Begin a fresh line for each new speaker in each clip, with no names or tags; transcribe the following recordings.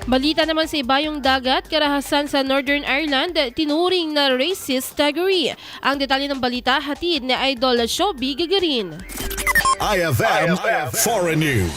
Balita naman sa ibayong dagat, karahasan sa Northern Ireland, tinuring na racist taggery. Ang detalye ng balita hatid ni Idol Shobi Gagarin.
IFM Foreign News.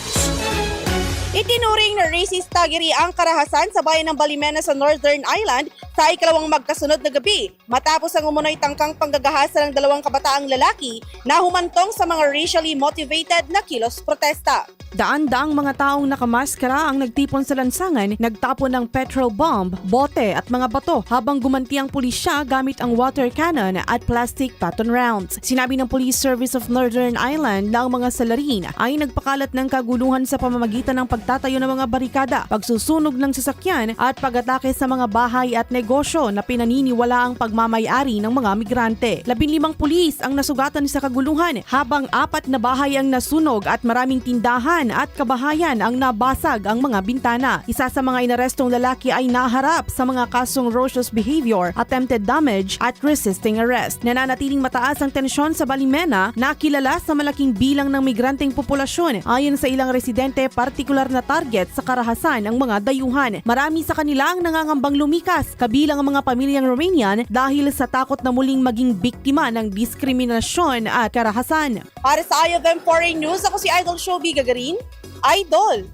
Itinuring na racist taggery ang karahasan sa bayan ng Balimena sa Northern Ireland sa ikalawang magkasunod na gabi matapos ang umunoy tangkang panggagahasa ng dalawang kabataang lalaki na humantong sa mga racially motivated na kilos protesta.
Daan-daang mga taong nakamaskara ang nagtipon sa lansangan, nagtapon ng petrol bomb, bote at mga bato habang gumanti ang pulisya gamit ang water cannon at plastic baton rounds. Sinabi ng Police Service of Northern Ireland na ang mga salarin ay nagpakalat ng kaguluhan sa pamamagitan ng pagtatayo ng mga barikada, pagsusunog ng sasakyan at pag-atake sa mga bahay at negosyo na pinaniniwala ang pagmamayari ng mga migrante. 15 pulis ang nasugatan sa kaguluhan habang 4 na bahay ang nasunog at maraming tindahan at kabahayan ang nabasag ang mga bintana. Isa sa mga inarestong lalaki ay naharap sa mga kasong raucous behavior, attempted damage at resisting arrest. Nananatiling mataas ang tensyon sa Balimena na kilala sa malaking bilang ng migranteng populasyon. Ayon sa ilang residente, partikular na target sa karahasan ang mga dayuhan. Marami sa kanila ang nangangambang lumikas, kabilang ang mga pamilyang Romanian dahil sa takot na muling maging biktima ng diskriminasyon at karahasan.
Para sa IFM Foreign News, ako si Idol Shobi Gagarin. Idol!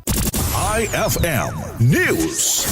IFM News.